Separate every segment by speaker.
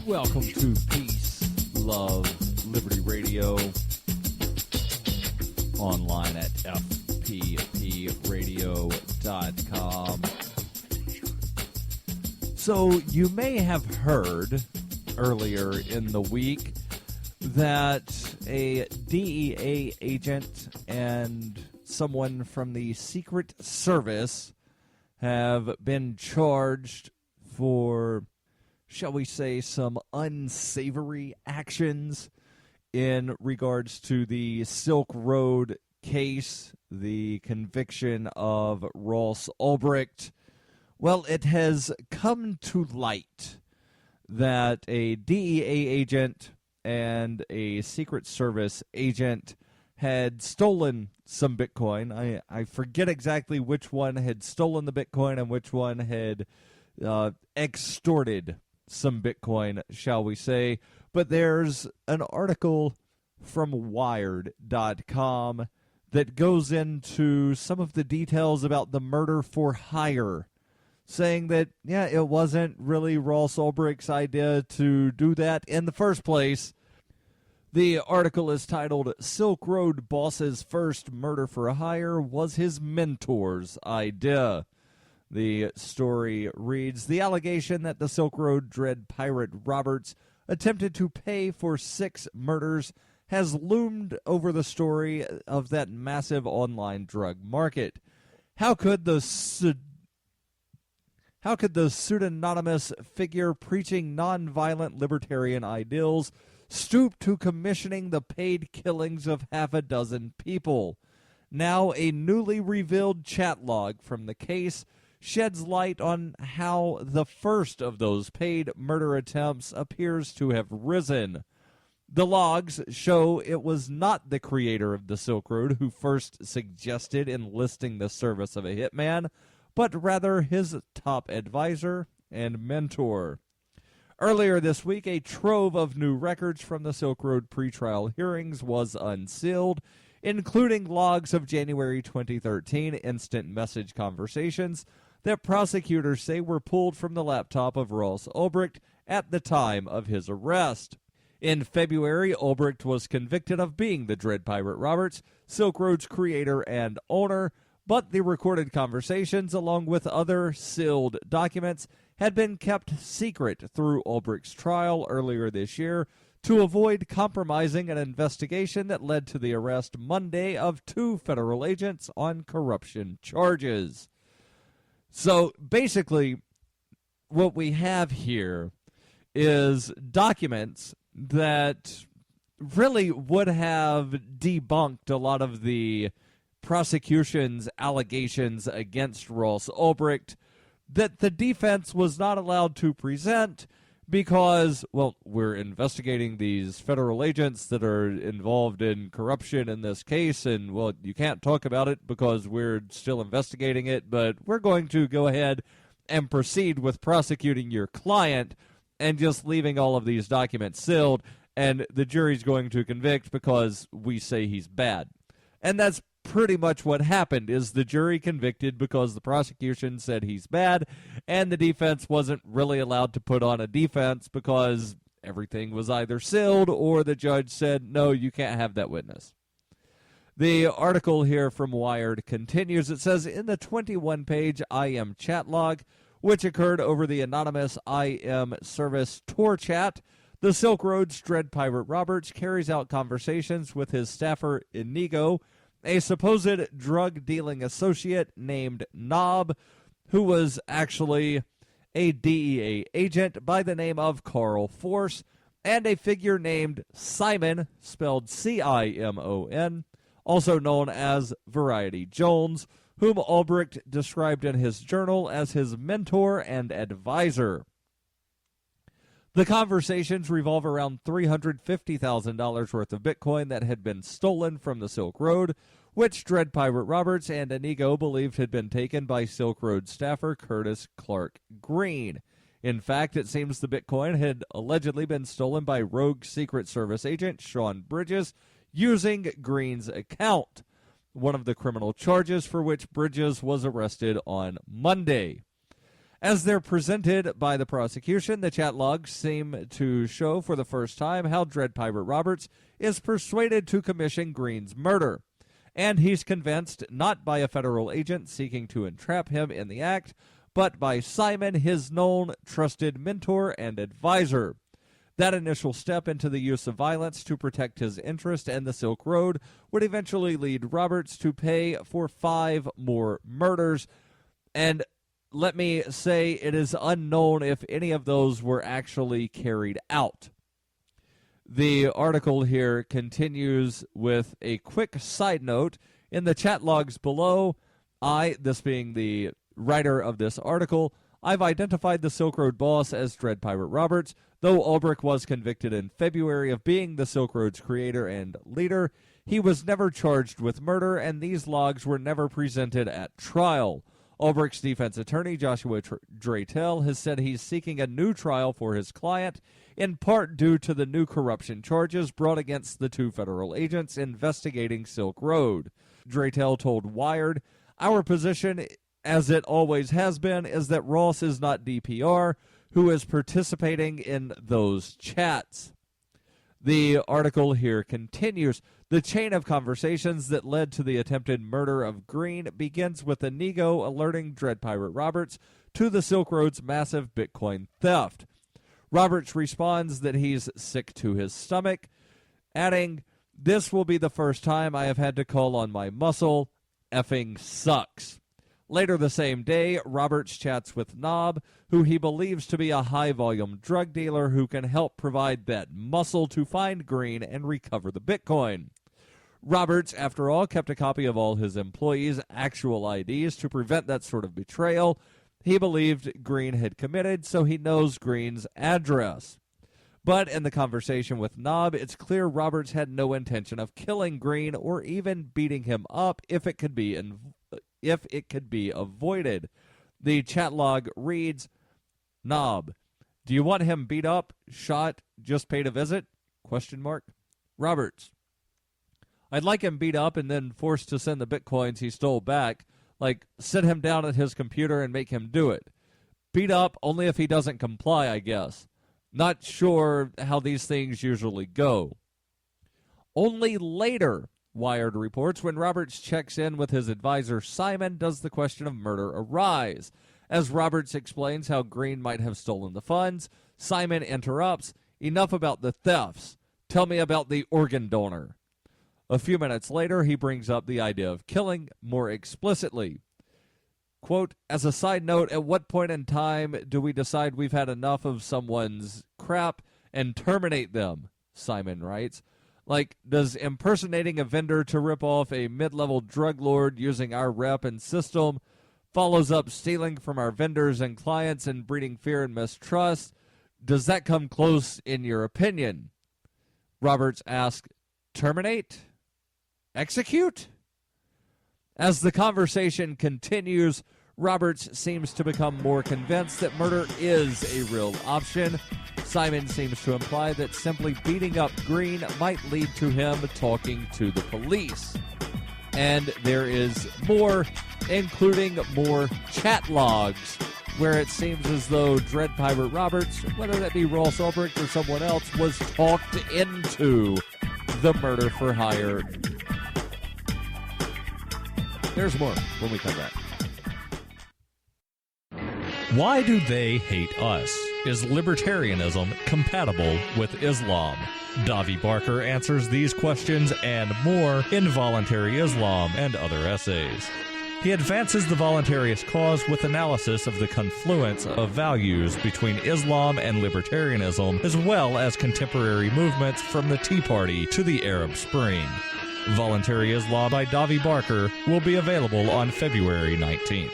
Speaker 1: Welcome to Peace, Love, Liberty Radio, online at fppradio.com. So you may have heard earlier in the week that a DEA agent and someone from the Secret Service have been charged for, shall we say, some unsavory actions in regards to the Silk Road case, the conviction of Ross Ulbricht. Well, it has come to light that a DEA agent and a Secret Service agent had stolen some Bitcoin. I forget exactly which one had stolen the Bitcoin and which one had extorted some Bitcoin, shall we say. But there's an article from Wired.com that goes into some of the details about the murder for hire, saying that, yeah, it wasn't really Ross Ulbricht's idea to do that in the first place. The article is titled, Silk Road Boss's First Murder for Hire Was His Mentor's Idea. The story reads, the allegation that the Silk Road dread pirate Roberts attempted to pay for 6 murders has loomed over the story of that massive online drug market. How could the pseudonymous figure preaching nonviolent libertarian ideals stoop to commissioning the paid killings of half a dozen people? Now, a newly revealed chat log from the case sheds light on how the first of those paid murder attempts appears to have risen. The logs show it was not the creator of the Silk Road who first suggested enlisting the service of a hitman, but rather his top advisor and mentor. Earlier this week, a trove of new records from the Silk Road pretrial hearings was unsealed, including logs of January 2013 instant message conversations that prosecutors say were pulled from the laptop of Ross Ulbricht at the time of his arrest. In February, Ulbricht was convicted of being the Dread Pirate Roberts, Silk Road's creator and owner, but the recorded conversations, along with other sealed documents, had been kept secret through Ulbricht's trial earlier this year to avoid compromising an investigation that led to the arrest Monday of 2 federal agents on corruption charges. So basically, what we have here is documents that really would have debunked a lot of the prosecution's allegations against Ross Ulbricht that the defense was not allowed to present because, well, we're investigating these federal agents that are involved in corruption in this case, and, well, you can't talk about it because we're still investigating it, but we're going to go ahead and proceed with prosecuting your client and just leaving all of these documents sealed, and the jury's going to convict because we say he's bad. And that's pretty much what happened, is the jury convicted because the prosecution said he's bad, and the defense wasn't really allowed to put on a defense because everything was either sealed or the judge said, no, you can't have that witness. The article here from Wired continues. It says, in the 21-page IM chat log, which occurred over the anonymous IM service Tor chat, the Silk Road's Dread Pirate Roberts carries out conversations with his staffer Inigo, a supposed drug-dealing associate named Knob, who was actually a DEA agent by the name of Carl Force, and a figure named Simon, spelled C-I-M-O-N, also known as Variety Jones, whom Ulbricht described in his journal as his mentor and advisor. The conversations revolve around $350,000 worth of Bitcoin that had been stolen from the Silk Road, which Dread Pirate Roberts and Inigo believed had been taken by Silk Road staffer Curtis Clark Green. In fact, it seems the Bitcoin had allegedly been stolen by rogue Secret Service agent Sean Bridges using Green's account, one of the criminal charges for which Bridges was arrested on Monday. As they're presented by the prosecution, the chat logs seem to show for the first time how Dread Pirate Roberts is persuaded to commission Green's murder. And he's convinced not by a federal agent seeking to entrap him in the act, but by Simon, his known trusted mentor and advisor. That initial step into the use of violence to protect his interest in the Silk Road would eventually lead Roberts to pay for 5 more murders. And let me say it is unknown if any of those were actually carried out. The article here continues with a quick side note. In the chat logs below, this being the writer of this article, I've identified the Silk Road boss as Dread Pirate Roberts. Though Ulbrich was convicted in February of being the Silk Road's creator and leader, he was never charged with murder, and these logs were never presented at trial. Ulbricht's defense attorney, Joshua Draytell, has said he's seeking a new trial for his client, in part due to the new corruption charges brought against the 2 federal agents investigating Silk Road. Draytell told Wired, "Our position, as it always has been, is that Ross is not DPR, who is participating in those chats." The article here continues. The chain of conversations that led to the attempted murder of Green begins with Inigo alerting Dread Pirate Roberts to the Silk Road's massive Bitcoin theft. Roberts responds that he's sick to his stomach, adding, "This will be the first time I have had to call on my muscle. Effing sucks." Later the same day, Roberts chats with Knob, who he believes to be a high-volume drug dealer who can help provide that muscle to find Green and recover the Bitcoin. Roberts, after all, kept a copy of all his employees' actual IDs to prevent that sort of betrayal. He believed Green had committed, so he knows Green's address. But in the conversation with Knob, it's clear Roberts had no intention of killing Green or even beating him up if it could be avoided. The chat log reads, "Knob, do you want him beat up, shot, just paid a visit? ? Roberts, I'd like him beat up and then forced to send the bitcoins he stole back, like sit him down at his computer and make him do it. Beat up only if he doesn't comply, I guess. Not sure how these things usually go." Only later, Wired reports, when Roberts checks in with his advisor Simon, does the question of murder arise. As Roberts explains how Green might have stolen the funds, Simon interrupts, "Enough about the thefts. Tell me about the organ donor." A few minutes later, he brings up the idea of killing more explicitly. Quote, "As a side note, at what point in time do we decide we've had enough of someone's crap and terminate them?" Simon writes. "Like, does impersonating a vendor to rip off a mid-level drug lord using our rep and system follows up stealing from our vendors and clients and breeding fear and mistrust? Does that come close in your opinion?" Roberts asks, "Terminate? Execute?" As the conversation continues, Roberts seems to become more convinced that murder is a real option. Simon seems to imply that simply beating up Green might lead to him talking to the police. And there is more, including more chat logs, where it seems as though Dread Pirate Roberts, whether that be Ross Ulbricht or someone else, was talked into the murder for hire. There's more when we come back.
Speaker 2: Why do they hate us? Is libertarianism compatible with Islam? Davi Barker answers these questions and more in Voluntary Islam and Other Essays. He advances the voluntarist cause with analysis of the confluence of values between Islam and libertarianism, as well as contemporary movements from the Tea Party to the Arab Spring. Voluntary Islam by Davi Barker will be available on February 19th.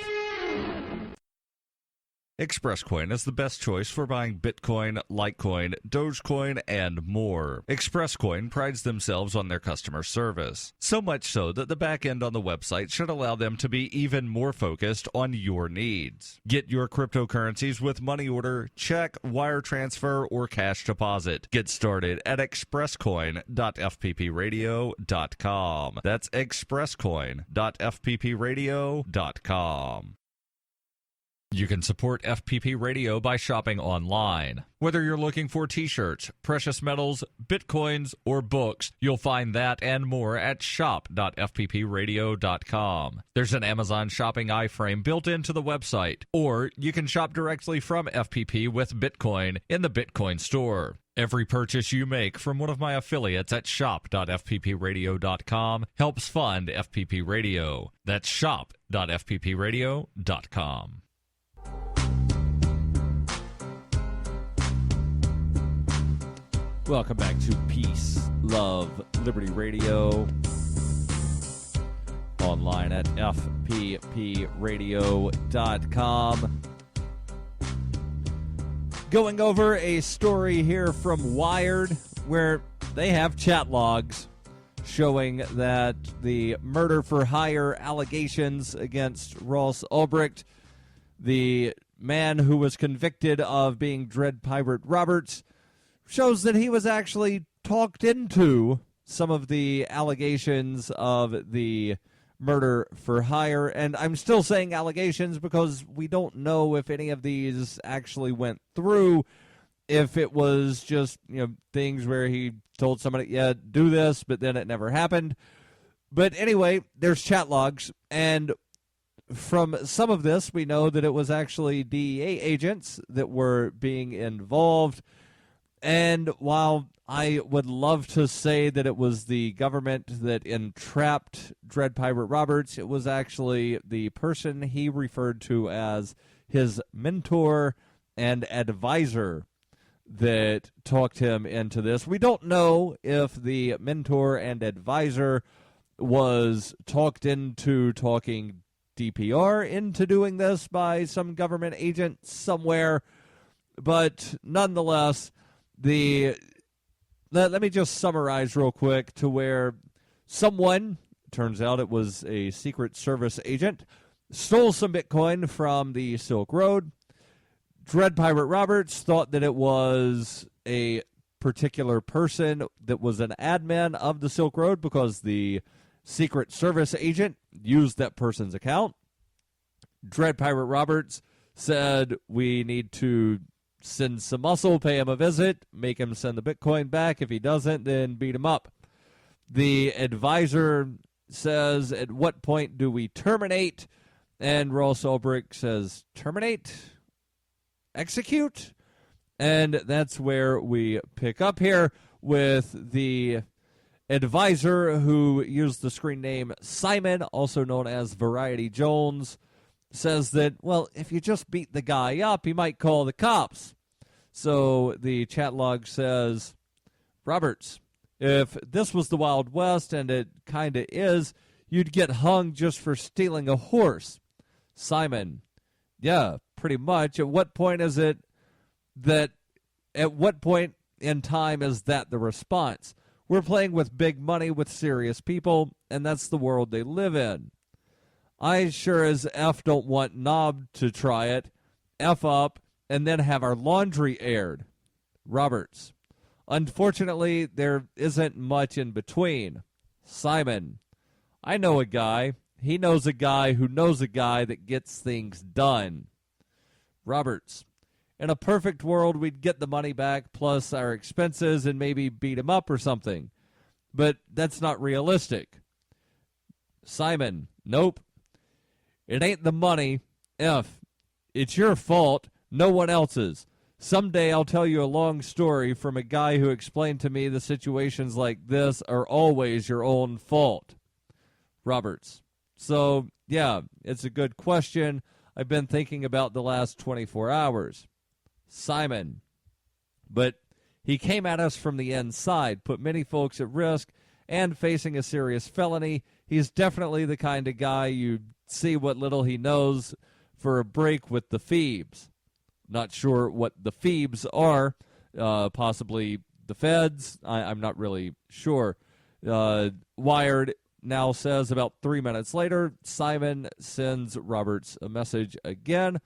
Speaker 2: ExpressCoin is the best choice for buying Bitcoin, Litecoin, Dogecoin, and more. ExpressCoin prides themselves on their customer service, so much so that the back end on the website should allow them to be even more focused on your needs. Get your cryptocurrencies with money order, check, wire transfer, or cash deposit. Get started at expresscoin.fppradio.com. That's expresscoin.fppradio.com. You can support FPP Radio by shopping online. Whether you're looking for t-shirts, precious metals, bitcoins, or books, you'll find that and more at shop.fppradio.com. There's an Amazon shopping iframe built into the website, or you can shop directly from FPP with Bitcoin in the Bitcoin store. Every purchase you make from one of my affiliates at shop.fppradio.com helps fund FPP Radio. That's shop.fppradio.com.
Speaker 1: Welcome back to Peace, Love, Liberty Radio. Online at fppradio.com. Going over a story here from Wired where they have chat logs showing that the murder for hire allegations against Ross Ulbricht, the man who was convicted of being Dread Pirate Roberts, shows that he was actually talked into some of the allegations of the murder for hire. And I'm still saying allegations because we don't know if any of these actually went through, if it was just, things where he told somebody, yeah, do this, but then it never happened. But anyway, there's chat logs, and from some of this, we know that it was actually DEA agents that were being involved. And while I would love to say that it was the government that entrapped Dread Pirate Roberts, it was actually the person he referred to as his mentor and advisor that talked him into this. We don't know if the mentor and advisor was talked into talking DPR into doing this by some government agent somewhere, but nonetheless, let me just summarize real quick to where someone, turns out it was a Secret Service agent, stole some Bitcoin from the Silk Road. Dread Pirate Roberts thought that it was a particular person that was an admin of the Silk Road because the Secret Service agent used that person's account. Dread Pirate Roberts said, we need to send some muscle, pay him a visit, make him send the Bitcoin back. If he doesn't, then beat him up. The advisor says, at what point do we terminate? And Ross Ulbricht says, terminate? Execute? And that's where we pick up here with the advisor who used the screen name Simon, also known as Variety Jones, says that, well, if you just beat the guy up, he might call the cops. So the chat log says, Roberts, if this was the Wild West, and it kind of is, you'd get hung just for stealing a horse. Simon, yeah, pretty much. At what point is it that, at what point in time is that the response? We're playing with big money with serious people, and that's the world they live in. I sure as F don't want Knob to try it, F up, and then have our laundry aired. Roberts, unfortunately, there isn't much in between. Simon, I know a guy. He knows a guy who knows a guy that gets things done. Roberts, in a perfect world, we'd get the money back plus our expenses and maybe beat him up or something. But that's not realistic. Simon, nope. It ain't the money. F. It's your fault, no one else's. Someday I'll tell you a long story from a guy who explained to me the situations like this are always your own fault. Roberts. So, yeah, it's a good question I've been thinking about the last 24 hours. Simon. But he came at us from the inside, put many folks at risk, and facing a serious felony. He's definitely the kind of guy you see what little he knows for a break with the Phoebes. Not sure what the Phoebes are. Possibly the feds. I'm not really sure. Wired now says about 3 minutes later, Simon sends Roberts a message again.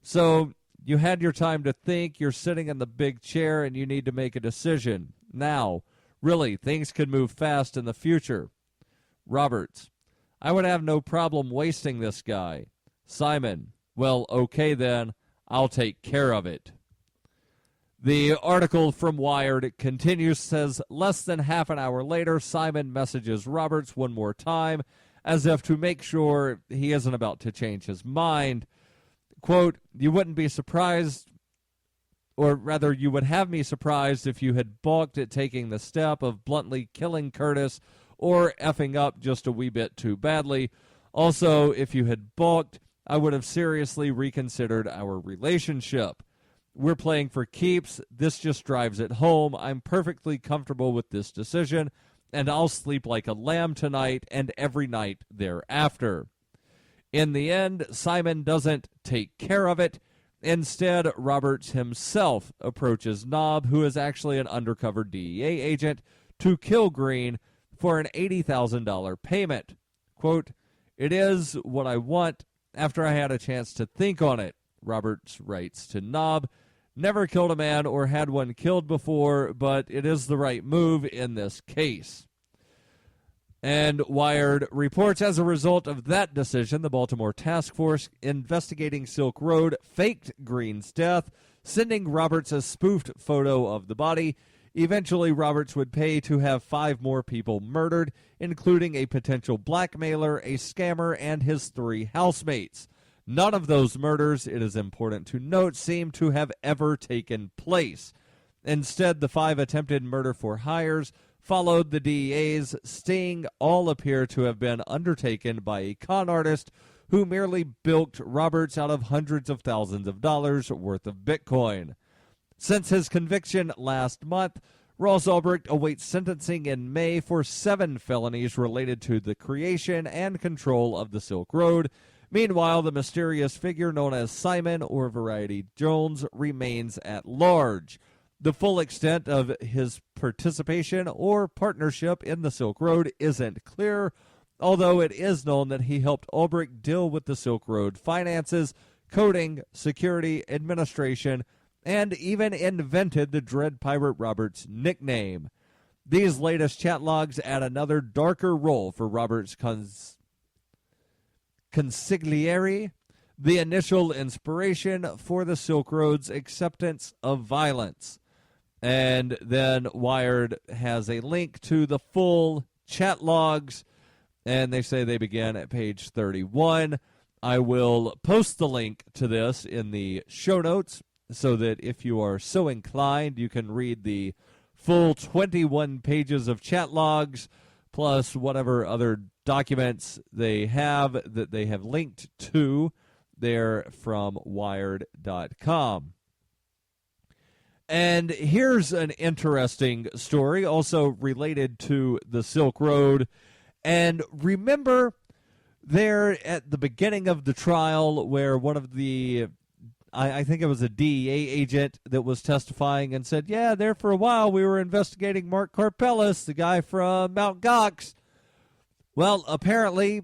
Speaker 1: So you had your time to think. You're sitting in the big chair and you need to make a decision. Now, really, things could move fast in the future. Roberts, I would have no problem wasting this guy. Simon, Well, okay then, I'll take care of it. The article from Wired continues, says, less than half an hour later, Simon messages Roberts one more time, as if to make sure he isn't about to change his mind. Quote, you wouldn't be surprised, or rather, you would have me surprised if you had balked at taking the step of bluntly killing Curtis or effing up just a wee bit too badly. Also, if you had balked, I would have seriously reconsidered our relationship. We're playing for keeps. This just drives it home. I'm perfectly comfortable with this decision, and I'll sleep like a lamb tonight and every night thereafter. In the end, Simon doesn't take care of it. Instead, Roberts himself approaches Knob, who is actually an undercover DEA agent, to kill Green for an $80,000 payment. Quote, it is what I want after I had a chance to think on it, Roberts writes to Knob. Never killed a man or had one killed before, but it is the right move in this case. And Wired reports, as a result of that decision, the Baltimore task force investigating Silk Road faked Green's death, sending Roberts a spoofed photo of the body. Eventually, Roberts would pay to have 5 more people murdered, including a potential blackmailer, a scammer, and his 3 housemates. None of those murders, it is important to note, seem to have ever taken place. Instead, the 5 attempted murder for hires followed the DEA's sting. All appear to have been undertaken by a con artist who merely bilked Roberts out of hundreds of thousands of dollars worth of Bitcoin. Since his conviction last month, Ross Ulbricht awaits sentencing in May for 7 felonies related to the creation and control of the Silk Road. Meanwhile, the mysterious figure known as Simon or Variety Jones remains at large. The full extent of his participation or partnership in the Silk Road isn't clear, although it is known that he helped Ulbricht deal with the Silk Road finances, coding, security, administration, and even invented the Dread Pirate Roberts nickname. These latest chat logs add another darker role for Roberts' consigliere, the initial inspiration for the Silk Road's acceptance of violence. And then Wired has a link to the full chat logs, and they say they begin at page 31. I will post the link to this in the show notes so that if you are so inclined, you can read the full 21 pages of chat logs, plus whatever other documents they have that they have linked to there from Wired.com. And here's an interesting story also related to the Silk Road. And remember there at the beginning of the trial where one of the, I think it was a DEA agent that was testifying and said, yeah, there for a while we were investigating Mark Karpelis, the guy from Mt. Gox. Well, apparently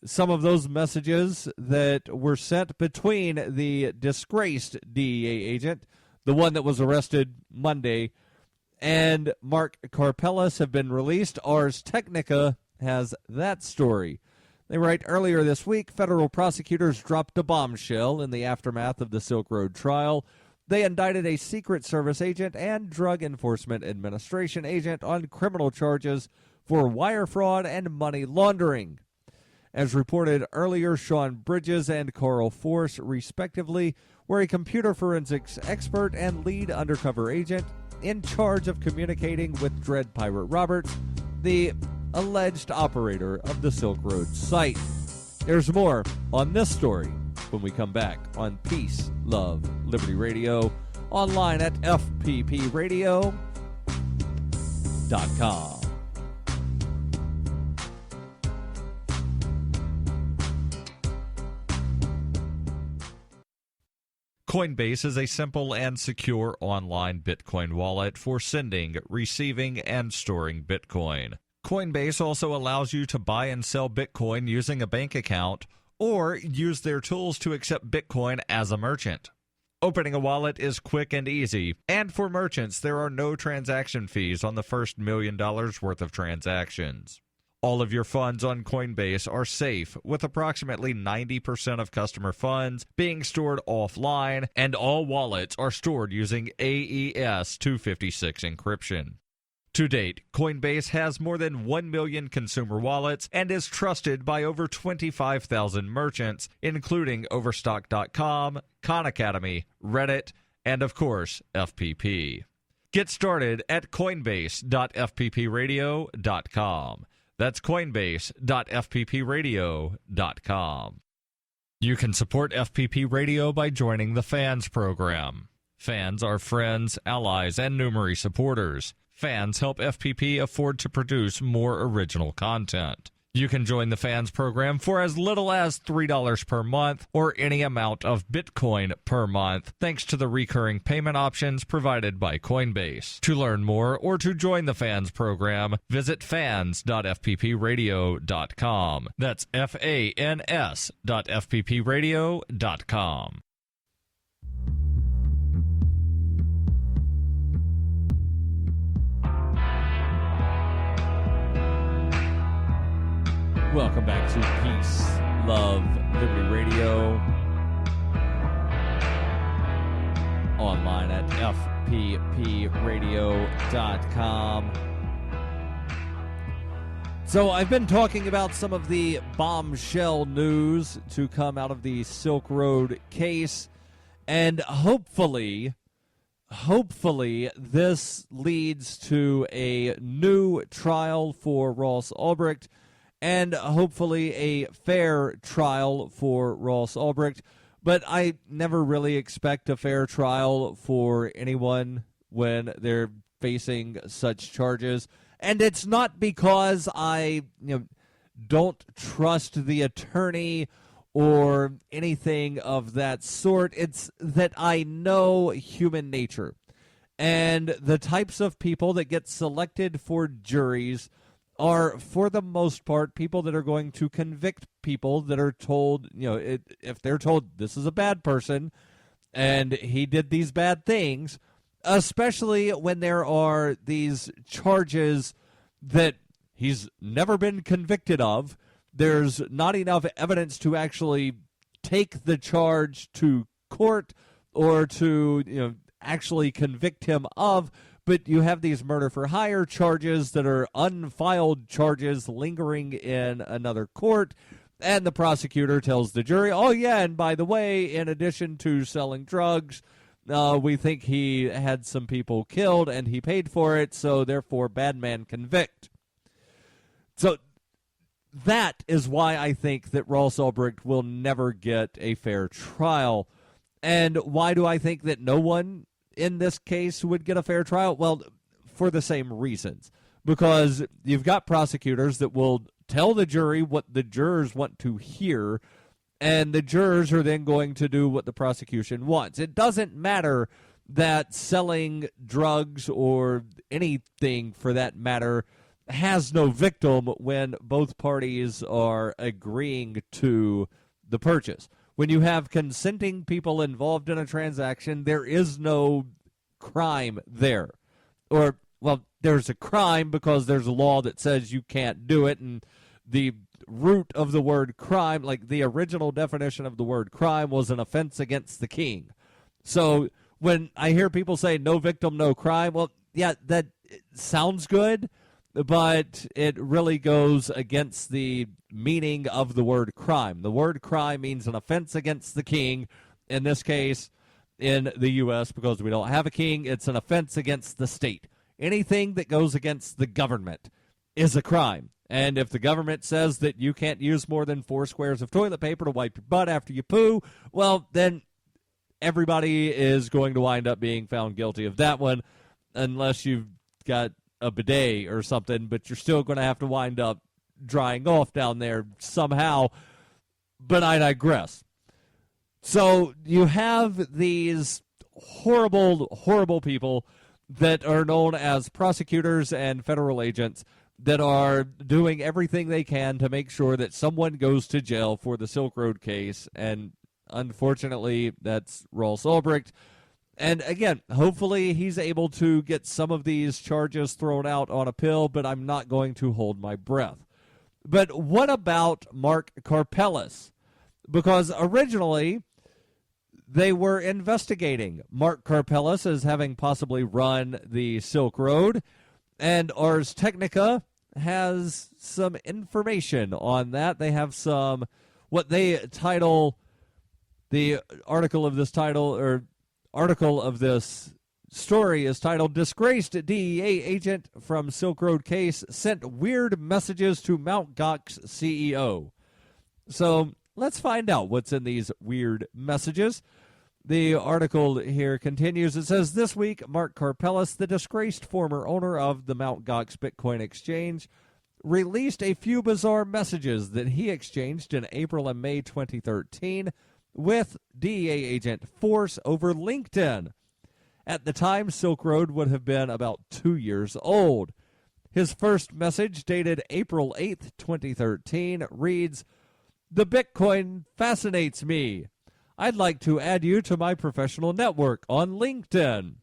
Speaker 1: some of those messages that were sent between the disgraced DEA agent, the one that was arrested Monday, and Mark Karpelis have been released. Ars Technica has that story. They write, earlier this week, federal prosecutors dropped a bombshell in the aftermath of the Silk Road trial. They indicted a Secret Service agent and Drug Enforcement Administration agent on criminal charges for wire fraud and money laundering. As reported earlier, Sean Bridges and Carl Force, respectively, were a computer forensics expert and lead undercover agent in charge of communicating with Dread Pirate Roberts, the alleged operator of the Silk Road site. There's more on this story when we come back on Peace, Love, Liberty Radio, online at fppradio.com.
Speaker 2: Coinbase is a simple and secure online Bitcoin wallet for sending, receiving, and storing Bitcoin. Coinbase also allows you to buy and sell Bitcoin using a bank account or use their tools to accept Bitcoin as a merchant. Opening a wallet is quick and easy, and for merchants, there are no transaction fees on the first $1 million worth of transactions. All of your funds on Coinbase are safe, with approximately 90% of customer funds being stored offline, and all wallets are stored using AES 256 encryption. To date, Coinbase has more than 1 million consumer wallets and is trusted by over 25,000 merchants, including Overstock.com, Khan Academy, Reddit, and of course, FPP. Get started at coinbase.fppradio.com. That's coinbase.fppradio.com. You can support FPP Radio by joining the Fans program. Fans are friends, allies, and Numery supporters. Fans help FPP afford to produce more original content. You can join the Fans program for as little as $3 per month or any amount of Bitcoin per month, thanks to the recurring payment options provided by Coinbase. To learn more or to join the Fans program, visit fans.fppradio.com. That's FANS.fppradio.com.
Speaker 1: Welcome back to Peace, Love, Liberty Radio. Online at fppradio.com. So I've been talking about some of the bombshell news to come out of the Silk Road case, and hopefully this leads to a new trial for Ross Ulbricht, and hopefully a fair trial for Ross Ulbricht. But I never really expect a fair trial for anyone when they're facing such charges. And it's not because I don't trust the attorney or anything of that sort. It's that I know human nature. And the types of people that get selected for juries are, for the most part, people that are going to convict people that are told, if they're told this is a bad person and he did these bad things, especially when there are these charges that he's never been convicted of. There's not enough evidence to actually take the charge to court or to, actually convict him of. But you have these murder for hire charges that are unfiled charges lingering in another court, and the prosecutor tells the jury, oh yeah, and by the way, in addition to selling drugs, we think he had some people killed and he paid for it, so therefore bad man convict. So that is why I think that Ross Ulbricht will never get a fair trial. And why do I think that no one in this case would get a fair trial? Well, for the same reasons. Because you've got prosecutors that will tell the jury what the jurors want to hear, and the jurors are then going to do what the prosecution wants. It doesn't matter that selling drugs or anything for that matter has no victim when both parties are agreeing to the purchase. When you have consenting people involved in a transaction, there is no crime there. Or, well, there's a crime because there's a law that says you can't do it, and the root of the word crime, like the original definition of the word crime, was an offense against the king. So when I hear people say no victim, no crime, well, yeah, that sounds good, but it really goes against the meaning of the word crime. The word crime means an offense against the king. In this case, in the U.S., because we don't have a king, it's an offense against the state. Anything that goes against the government is a crime. And if the government says that you can't use more than 4 squares of toilet paper to wipe your butt after you poo, well, then everybody is going to wind up being found guilty of that one, unless you've got a bidet or something, but you're still going to have to wind up drying off down there somehow. But I digress. So you have these horrible, horrible people that are known as prosecutors and federal agents that are doing everything they can to make sure that someone goes to jail for the Silk Road case. And unfortunately, that's Ross Ulbricht. And again, hopefully he's able to get some of these charges thrown out on appeal, but I'm not going to hold my breath. But what about Mark Karpeles? Because originally they were investigating Mark Karpeles as having possibly run the Silk Road, and Ars Technica has some information on that. They have some, what they title, the article of this story is titled, Disgraced DEA Agent from Silk Road Case Sent Weird Messages to Mt Gox CEO. So let's find out what's in these weird messages. The article here continues. It says, this week, Mark Karpeles, the disgraced former owner of the Mt. Gox Bitcoin exchange, released a few bizarre messages that he exchanged in April and May 2013 with DEA agent Force over LinkedIn. At the time, Silk Road would have been about 2 years old. His first message, dated April 8th, 2013, reads, the Bitcoin fascinates me. I'd like to add you to my professional network on LinkedIn.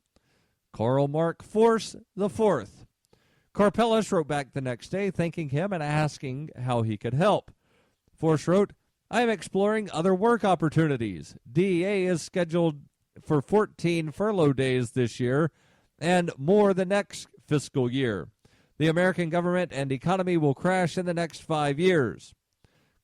Speaker 1: Karl Mark Force IV. Karpeles wrote back the next day thanking him and asking how he could help. Force wrote, I am exploring other work opportunities. DEA is scheduled for 14 furlough days this year and more the next fiscal year. The American government and economy will crash in the next 5 years.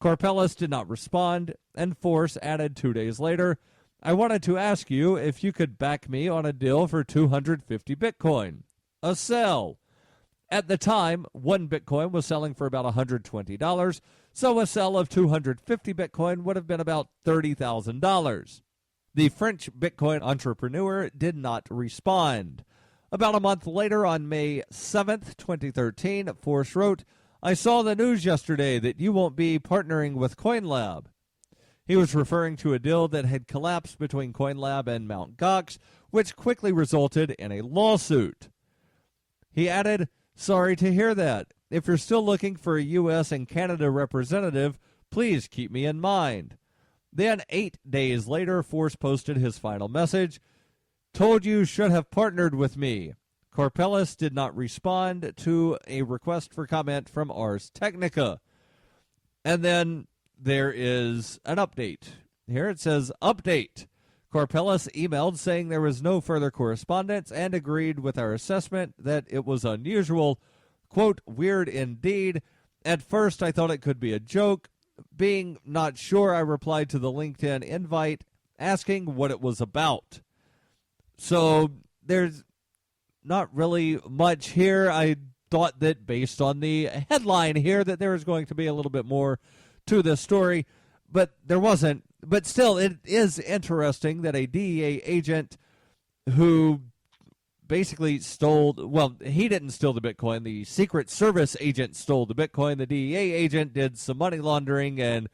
Speaker 1: Karpeles did not respond, and Force added 2 days later, I wanted to ask you if you could back me on a deal for 250 Bitcoin. A sell. At the time, one Bitcoin was selling for about $120, so a sell of 250 Bitcoin would have been about $30,000. The French Bitcoin entrepreneur did not respond. About a month later, on May 7th, 2013, Force wrote, I saw the news yesterday that you won't be partnering with CoinLab. He was referring to a deal that had collapsed between CoinLab and Mt. Gox, which quickly resulted in a lawsuit. He added, sorry to hear that. If you're still looking for a U.S. and Canada representative, please keep me in mind. Then 8 days later, Force posted his final message, told you should have partnered with me. Karpeles did not respond to a request for comment from Ars Technica. And then there is an update. Here it says, update. Karpeles emailed saying there was no further correspondence and agreed with our assessment that it was unusual. Quote, weird indeed. At first I thought it could be a joke. Being not sure, I replied to the LinkedIn invite asking what it was about. So there's not really much here. I thought that based on the headline here that there was going to be a little bit more to this story, but there wasn't. But still, it is interesting that a DEA agent who basically stole, well, he didn't steal the Bitcoin. The Secret Service agent stole the Bitcoin. The DEA agent did some money laundering and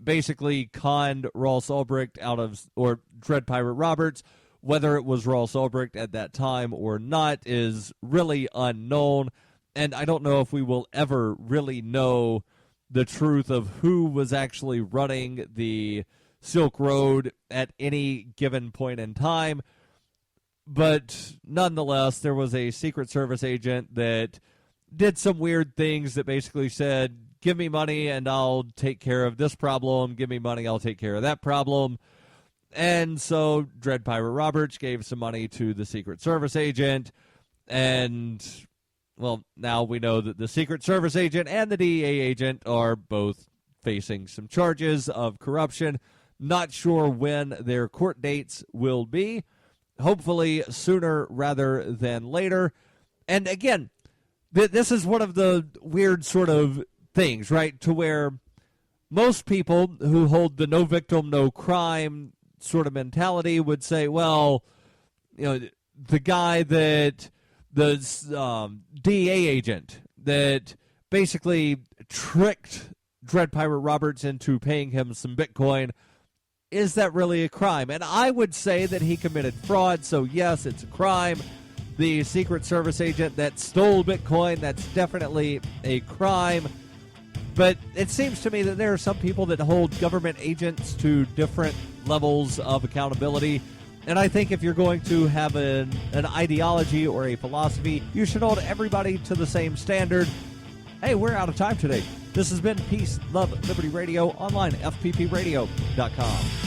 Speaker 1: basically conned Ross Ulbricht out of, or Dread Pirate Roberts. Whether it was Ross Ulbricht at that time or not is really unknown, and I don't know if we will ever really know the truth of who was actually running the Silk Road at any given point in time. But nonetheless, there was a Secret Service agent that did some weird things that basically said, give me money and I'll take care of this problem. Give me money, I'll take care of that problem. And so Dread Pirate Roberts gave some money to the Secret Service agent. And, well, now we know that the Secret Service agent and the DEA agent are both facing some charges of corruption. Not sure when their court dates will be. Hopefully sooner rather than later. And again, this is one of the weird sort of things, right? To where most people who hold the no victim, no crime sort of mentality would say, well, you know, the guy that, the DEA agent that basically tricked Dread Pirate Roberts into paying him some Bitcoin, is that really a crime? And I would say that he committed fraud, so yes, it's a crime. The Secret Service agent that stole Bitcoin, that's definitely a crime. But it seems to me that there are some people that hold government agents to different levels of accountability. And I think if you're going to have an ideology or a philosophy, you should hold everybody to the same standard. Hey, we're out of time today. This has been Peace, Love, Liberty Radio, online, fppradio.com.